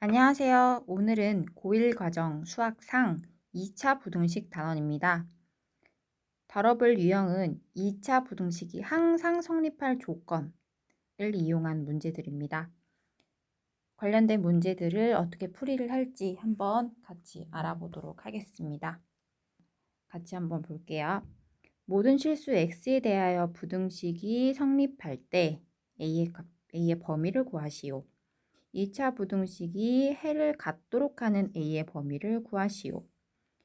안녕하세요. 오늘은 고1 과정 수학상 2차 부등식 단원입니다. 다뤄볼 유형은 2차 부등식이 항상 성립할 조건을 이용한 문제들입니다. 관련된 문제들을 어떻게 풀이를 할지 한번 같이 알아보도록 하겠습니다. 같이 한번 볼게요. 모든 실수 x에 대하여 부등식이 성립할 때 A의 범위를 구하시오. 2차 부등식이 해를 갖도록 하는 A의 범위를 구하시오.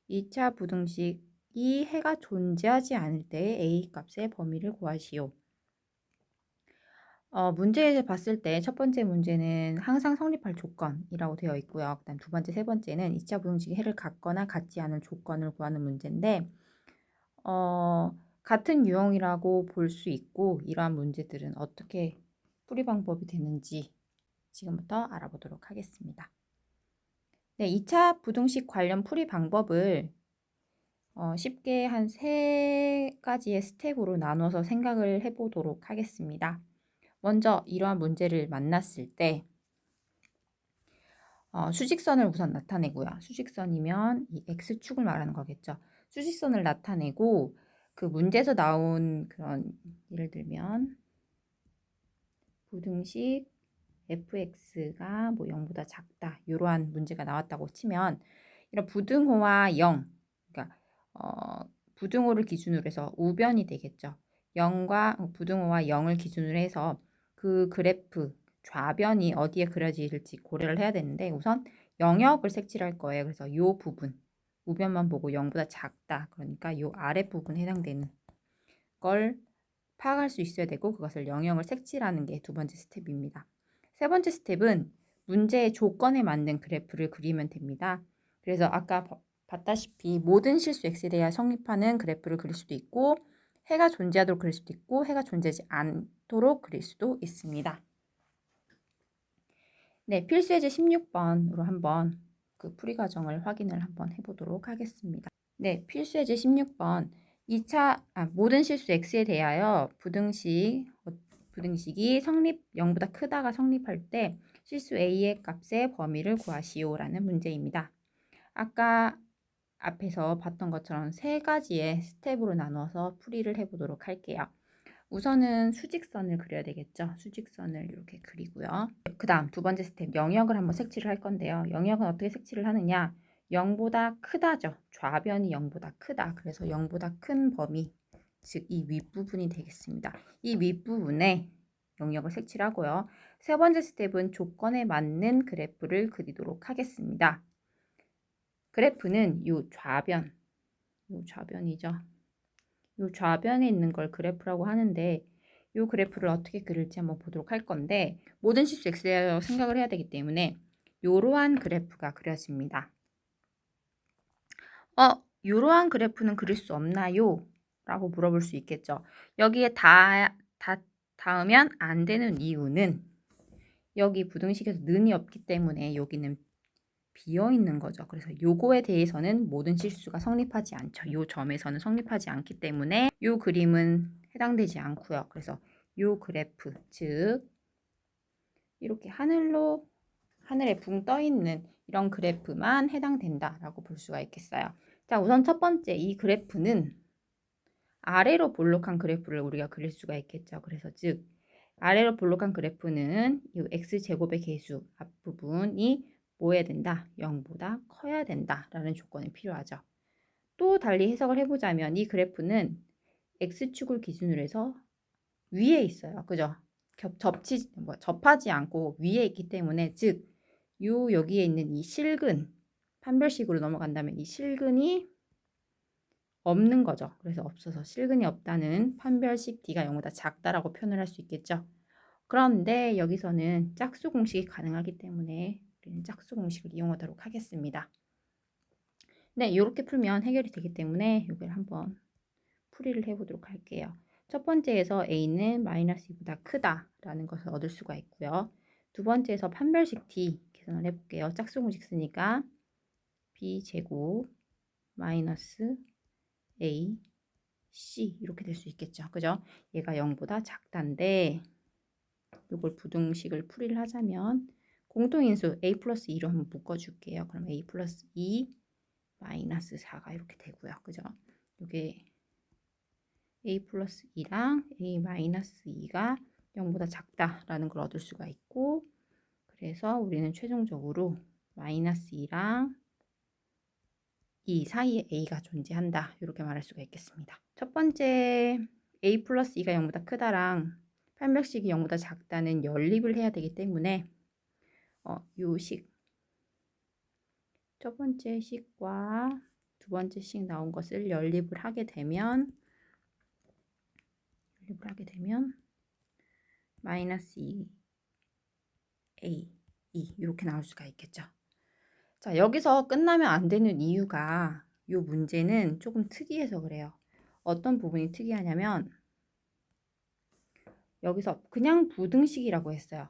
2차 부등식이 해가 존재하지 않을 때 A 값의 범위를 구하시오. 문제를 봤을 때 첫 번째 문제는 항상 성립할 조건이라고 되어 있고요. 그다음 두 번째, 세 번째는 2차 부등식이 해를 갖거나 갖지 않을 조건을 구하는 문제인데 같은 유형이라고 볼 수 있고 이러한 문제들은 어떻게 풀이 방법이 되는지 지금부터 알아보도록 하겠습니다. 네, 2차 부등식 관련 풀이 방법을 쉽게 한 3가지의 스텝으로 나눠서 생각을 해보도록 하겠습니다. 먼저 이러한 문제를 만났을 때 수직선을 우선 나타내고요. 수직선이면 이 x축을 말하는 거겠죠. 수직선을 나타내고 그 문제에서 나온 그런 예를 들면 부등식 fx가 뭐 0보다 작다 이러한 문제가 나왔다고 치면 이런 부등호와 0 그러니까 부등호를 기준으로 해서 우변이 되겠죠. 0과 부등호와 0을 기준으로 해서 그 그래프 좌변이 어디에 그려질지 고려를 해야 되는데 우선 영역을 색칠할 거예요. 그래서 이 부분 우변만 보고 0보다 작다. 그러니까 이 아래 부분에 해당되는 걸 파악할 수 있어야 되고 그것을 영역을 색칠하는 게 두 번째 스텝입니다. 세 번째 스텝은 문제의 조건에 맞는 그래프를 그리면 됩니다. 그래서 아까 봤다시피 모든 실수 x에 대해 성립하는 그래프를 그릴 수도 있고 해가 존재하도록 그릴 수도 있고 해가 존재하지 않도록 그릴 수도 있습니다. 네, 필수예제 16번으로 한번 그 풀이 과정을 확인을 한번 해보도록 하겠습니다. 네, 필수예제 16번 모든 실수 x에 대하여 부등식이 0보다 크다가 성립할 때 실수 a의 값의 범위를 구하시오라는 문제입니다. 아까 앞에서 봤던 것처럼 3가지의 스텝으로 나눠서 풀이를 해보도록 할게요. 우선은 수직선을 그려야 되겠죠. 수직선을 이렇게 그리고요. 그 다음 두 번째 스텝 영역을 한번 색칠을 할 건데요. 영역은 어떻게 색칠을 하느냐. 0보다 크다죠. 좌변이 0보다 크다. 그래서 0보다 큰 범위, 즉 이 윗부분이 되겠습니다. 이 윗부분에 영역을 색칠하고요. 세 번째 스텝은 조건에 맞는 그래프를 그리도록 하겠습니다. 그래프는 이 좌변이죠. 이 좌변에 있는 걸 그래프라고 하는데 이 그래프를 어떻게 그릴지 한번 보도록 할 건데 모든 실수 x에 대하여 생각을 해야 되기 때문에 이러한 그래프가 그려집니다. 이러한 그래프는 그릴 수 없나요? 라고 물어볼 수 있겠죠. 여기에 닿으면 안 되는 이유는 여기 부등식에서 는이 없기 때문에 여기는 비어 있는 거죠. 그래서 요거에 대해서는 모든 실수가 성립하지 않죠. 요 점에서는 성립하지 않기 때문에 요 그림은 해당되지 않고요. 그래서 요 그래프, 즉 이렇게 하늘에 붕 떠 있는 이런 그래프만 해당된다라고 볼 수가 있겠어요. 자, 우선 첫 번째 이 그래프는 아래로 볼록한 그래프를 우리가 그릴 수가 있겠죠. 그래서 즉 아래로 볼록한 그래프는 이 x제곱의 계수 앞부분이 뭐 해야 된다? 0보다 커야 된다라는 조건이 필요하죠. 또 달리 해석을 해보자면 이 그래프는 x축을 기준으로 해서 위에 있어요. 그죠? 접하지 않고 위에 있기 때문에 즉 여기에 있는 이 실근 판별식으로 넘어간다면 이 실근이 없는 거죠. 그래서 없어서 실근이 없다는 판별식 D가 0보다 작다라고 표현을 할 수 있겠죠. 그런데 여기서는 짝수 공식이 가능하기 때문에 우리는 짝수 공식을 이용하도록 하겠습니다. 네, 이렇게 풀면 해결이 되기 때문에 이걸 한번 풀이를 해보도록 할게요. 첫 번째에서 A는 마이너스 2보다 크다라는 것을 얻을 수가 있고요. 두 번째에서 판별식 D 계산을 해볼게요. 짝수 공식 쓰니까 B제곱 마이너스 A, C 이렇게 될 수 있겠죠. 그죠? 얘가 0보다 작다인데 이걸 부등식을 풀이를 하자면 공통인수 a 플러스 2로 한번 묶어줄게요. 그럼 a 플러스 2 마이너스 4가 이렇게 되고요. 그죠? 이게 a 플러스 2랑 a 마이너스 2가 0보다 작다라는 걸 얻을 수가 있고, 그래서 우리는 최종적으로 마이너스 2랑 2 사이에 a가 존재한다. 이렇게 말할 수가 있겠습니다. 첫 번째 a 플러스 2가 0보다 크다랑 판별식이 0보다 작다는 연립을 해야 되기 때문에 요 식, 첫 번째 식과 두 번째 식 나온 것을 연립을 하게 되면 마이너스 2 a 2 이렇게 나올 수가 있겠죠. 자, 여기서 끝나면 안 되는 이유가 이 문제는 조금 특이해서 그래요. 어떤 부분이 특이하냐면 여기서 그냥 부등식이라고 했어요.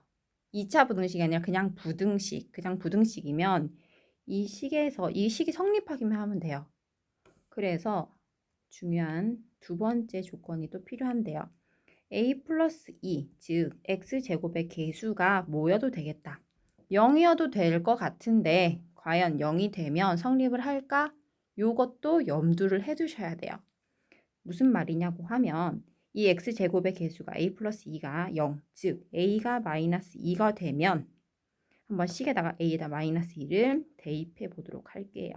2차 부등식이 아니라 그냥 부등식. 그냥 부등식이면 이 식이 성립하기만 하면 돼요. 그래서 중요한 두 번째 조건이 또 필요한데요. a 플러스 2, 즉 x제곱의 개수가 뭐여도 되겠다. 0이어도 될 것 같은데 과연 0이 되면 성립을 할까? 요것도 염두를 해두셔야 돼요. 무슨 말이냐고 하면 이 x제곱의 개수가 a 플러스 2가 0, 즉 a가 마이너스 2가 되면 한번 식에다가 a에다 마이너스 2를 대입해 보도록 할게요.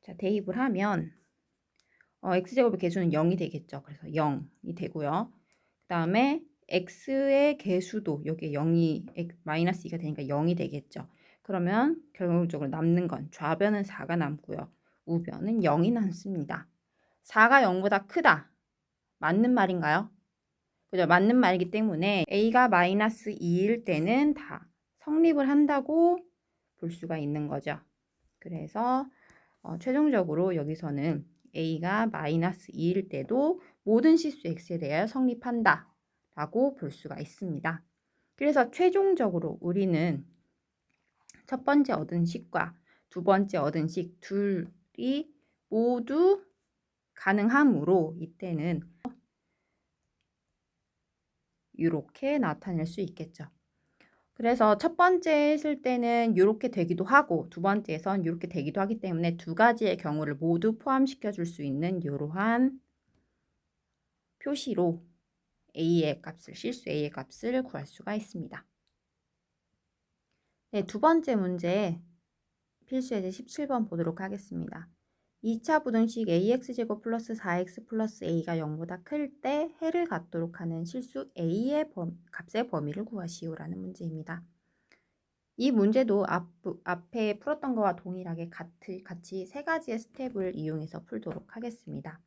자, 대입을 하면 x제곱의 개수는 0이 되겠죠. 그래서 0이 되고요. 그 다음에 x의 개수도 여기에 0이 마이너스 2가 되니까 0이 되겠죠. 그러면 결론적으로 남는 건 좌변은 4가 남고요. 우변은 0이 남습니다. 4가 0보다 크다. 맞는 말인가요? 그죠? 맞는 말이기 때문에 a가 마이너스 2일 때는 다 성립을 한다고 볼 수가 있는 거죠. 그래서 최종적으로 여기서는 a가 마이너스 2일 때도 모든 실수 x에 대하여 성립한다 라고 볼 수가 있습니다. 그래서 최종적으로 우리는 첫 번째 얻은 식과 두 번째 얻은 식 둘이 모두 가능하므로 이때는 이렇게 나타낼 수 있겠죠. 그래서 첫 번째 했을 때는 이렇게 되기도 하고 두 번째에선 이렇게 되기도 하기 때문에 두 가지의 경우를 모두 포함시켜 줄 수 있는 이러한 표시로 a의 값을, 실수 a의 값을 구할 수가 있습니다. 네, 두 번째 문제 필수 예제 17번 보도록 하겠습니다. 2차 부등식 ax제곱 플러스 4x 플러스 a가 0보다 클 때 해를 갖도록 하는 실수 a의 값의 범위를 구하시오라는 문제입니다. 이 문제도 앞에 풀었던 거와 동일하게 같이 세 가지의 스텝을 이용해서 풀도록 하겠습니다.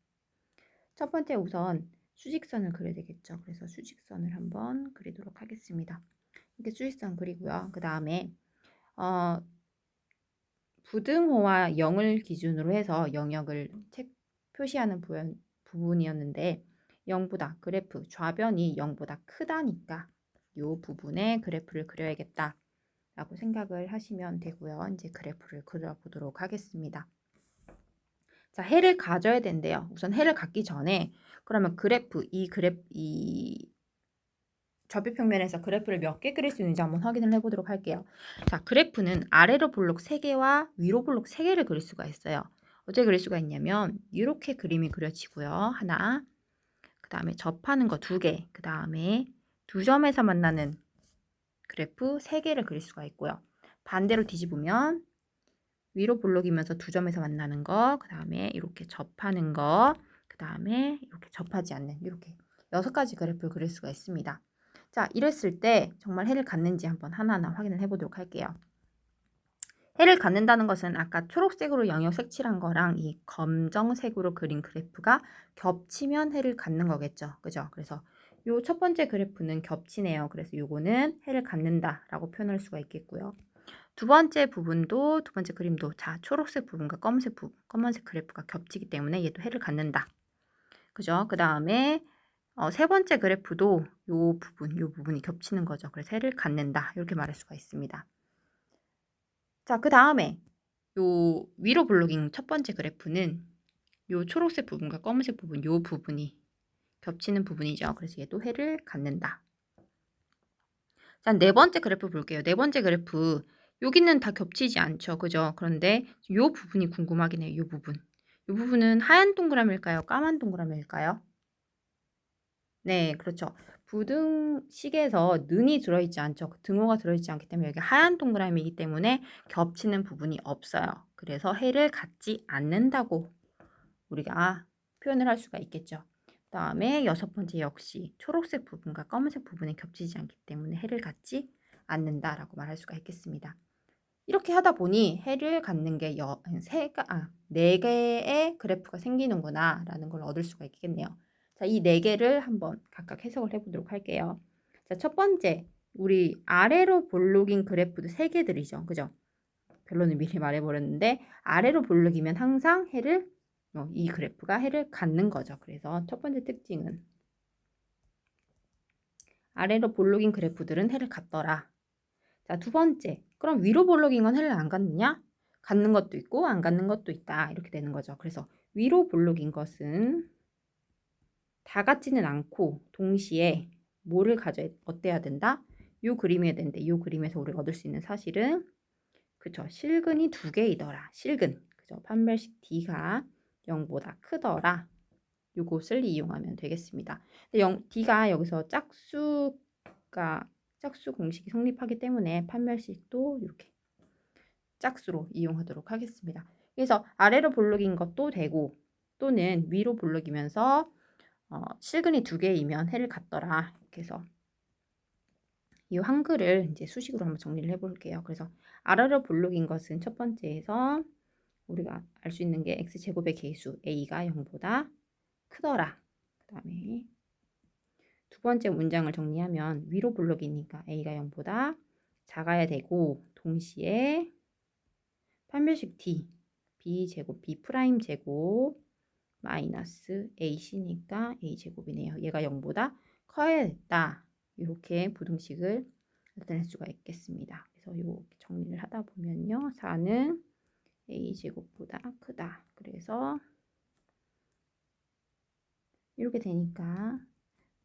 첫 번째 우선 수직선을 그려야 되겠죠. 그래서 수직선을 한번 그리도록 하겠습니다. 이렇게 수직선 그리고요. 그 다음에 부등호와 0을 기준으로 해서 영역을 표시하는 부분이었는데 0보다 그래프 좌변이 0보다 크다니까 이 부분에 그래프를 그려야겠다 라고 생각을 하시면 되고요. 이제 그래프를 그려보도록 하겠습니다. 자, 해를 가져야 된대요. 우선 해를 갖기 전에 그러면 이 좌표평면에서 그래프를 몇 개 그릴 수 있는지 한번 확인을 해보도록 할게요. 자, 그래프는 아래로 볼록 3개와 위로 볼록 3개를 그릴 수가 있어요. 어떻게 그릴 수가 있냐면 이렇게 그림이 그려지고요. 하나, 그 다음에 접하는 거 2개, 그 다음에 두 점에서 만나는 그래프 3개를 그릴 수가 있고요. 반대로 뒤집으면 위로 볼록이면서 두 점에서 만나는 거, 그 다음에 이렇게 접하는 거, 그 다음에 이렇게 접하지 않는 이렇게 6가지 그래프를 그릴 수가 있습니다. 자, 이랬을 때 정말 해를 갖는지 한번 하나하나 확인을 해보도록 할게요. 해를 갖는다는 것은 아까 초록색으로 영역 색칠한 거랑 이 검정색으로 그린 그래프가 겹치면 해를 갖는 거겠죠. 그죠? 그래서 요 첫 번째 그래프는 겹치네요. 그래서 요거는 해를 갖는다라고 표현할 수가 있겠고요. 두 번째 그림도 자, 초록색 부분과 검은색 그래프가 겹치기 때문에 얘도 해를 갖는다. 그죠? 그 다음에 세 번째 그래프도 요 부분이 겹치는 거죠. 그래서 해를 갖는다. 이렇게 말할 수가 있습니다. 자, 그 다음에 요 위로 블록인 첫 번째 그래프는 요 초록색 부분과 검은색 부분, 요 부분이 겹치는 부분이죠. 그래서 얘도 해를 갖는다. 일단 네 번째 그래프 볼게요. 네 번째 그래프 여기는 다 겹치지 않죠. 그죠? 그런데 요 부분이 궁금하긴 해요. 요 부분. 요 부분은 하얀 동그라미일까요? 까만 동그라미일까요? 네, 그렇죠. 부등식에서 는이 들어있지 않죠. 등호가 들어있지 않기 때문에 여기 하얀 동그라미이기 때문에 겹치는 부분이 없어요. 그래서 해를 갖지 않는다고 우리가 표현을 할 수가 있겠죠. 그다음에 여섯 번째 역시 초록색 부분과 검은색 부분이 겹치지 않기 때문에 해를 갖지 않는다라고 말할 수가 있겠습니다. 이렇게 하다 보니 해를 갖는 게 네 개의 그래프가 생기는구나라는 걸 얻을 수가 있겠네요. 자, 이 네 개를 한번 각각 해석을 해보도록 할게요. 자, 첫 번째, 우리 아래로 볼록인 그래프도 세 개들이죠. 그죠? 결론을 미리 말해버렸는데 아래로 볼록이면 항상 이 그래프가 해를 갖는 거죠. 그래서 첫 번째 특징은 아래로 볼록인 그래프들은 해를 갖더라. 자, 두 번째. 그럼 위로 볼록인 건 해를 안 갖느냐? 갖는 것도 있고 안 갖는 것도 있다. 이렇게 되는 거죠. 그래서 위로 볼록인 것은 다 같지는 않고 동시에 뭐를 어때야 된다? 요 그림이어야 되는데 요 그림에서 우리가 얻을 수 있는 사실은 그쵸. 실근이 두 개이더라. 실근. 그죠. 판별식 D가 0보다 크더라. 요것을 이용하면 되겠습니다. D가 여기서 짝수 공식이 성립하기 때문에 판별식도 이렇게 짝수로 이용하도록 하겠습니다. 그래서 아래로 볼록인 것도 되고 또는 위로 볼록이면서 실근이 두 개이면 해를 갖더라. 이렇게 해서 이 한글을 이제 수식으로 한번 정리를 해볼게요. 그래서 아래로 볼록인 것은 첫 번째에서 우리가 알 수 있는 게 x제곱의 계수 a가 0보다 크더라. 그 다음에 두 번째 문장을 정리하면 위로 볼록이니까 a가 0보다 작아야 되고 동시에 판별식 D b제곱 b 프라임 제곱 마이너스 ac니까 a제곱이네요. 얘가 0보다 커야 했다. 이렇게 부등식을 나타낼 수가 있겠습니다. 그래서 이렇게 정리를 하다 보면요. 4는 a제곱보다 크다. 그래서 이렇게 되니까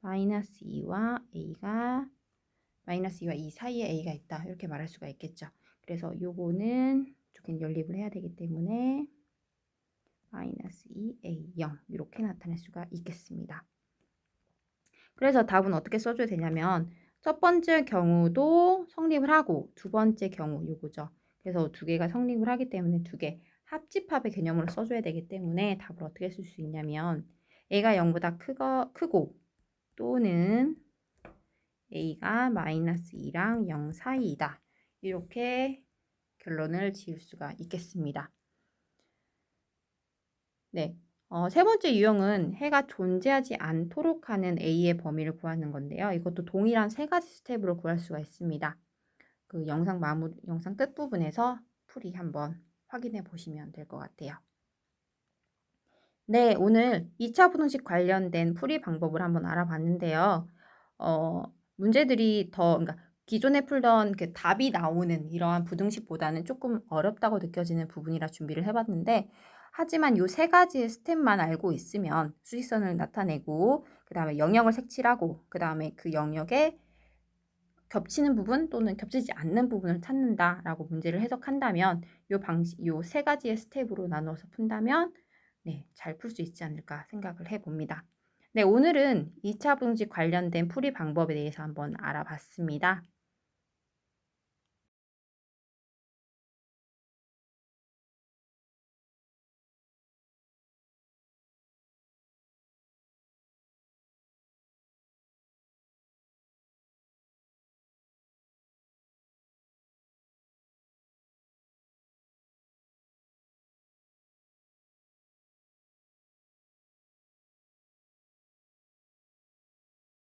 마이너스 2와 2와 2 사이에 a가 있다. 이렇게 말할 수가 있겠죠. 그래서 요거는 이쪽엔 연립을 해야 되기 때문에 마이너스 2a 0 이렇게 나타낼 수가 있겠습니다. 그래서 답은 어떻게 써줘야 되냐면 첫 번째 경우도 성립을 하고 두 번째 경우 요거죠. 그래서 두 개가 성립을 하기 때문에 두 개 합집합의 개념으로 써줘야 되기 때문에 답을 어떻게 쓸 수 있냐면 a가 0보다 크고 또는 a가 마이너스 2랑 0 사이이다. 이렇게 결론을 지을 수가 있겠습니다. 네. 세 번째 유형은 해가 존재하지 않도록 하는 A의 범위를 구하는 건데요. 이것도 동일한 세 가지 스텝으로 구할 수가 있습니다. 그 영상 끝부분에서 풀이 한번 확인해 보시면 될 것 같아요. 네, 오늘 2차 부등식 관련된 풀이 방법을 한번 알아봤는데요. 문제들이 그러니까 기존에 풀던 그 답이 나오는 이러한 부등식보다는 조금 어렵다고 느껴지는 부분이라 준비를 해봤는데 하지만 이 세 가지의 스텝만 알고 있으면 수직선을 나타내고 그 다음에 영역을 색칠하고 그 다음에 그 영역에 겹치는 부분 또는 겹치지 않는 부분을 찾는다라고 문제를 해석한다면 요 세 가지의 스텝으로 나눠서 푼다면 네, 잘 풀 수 있지 않을까 생각을 해봅니다. 네, 오늘은 2차 분식 관련된 풀이 방법에 대해서 한번 알아봤습니다.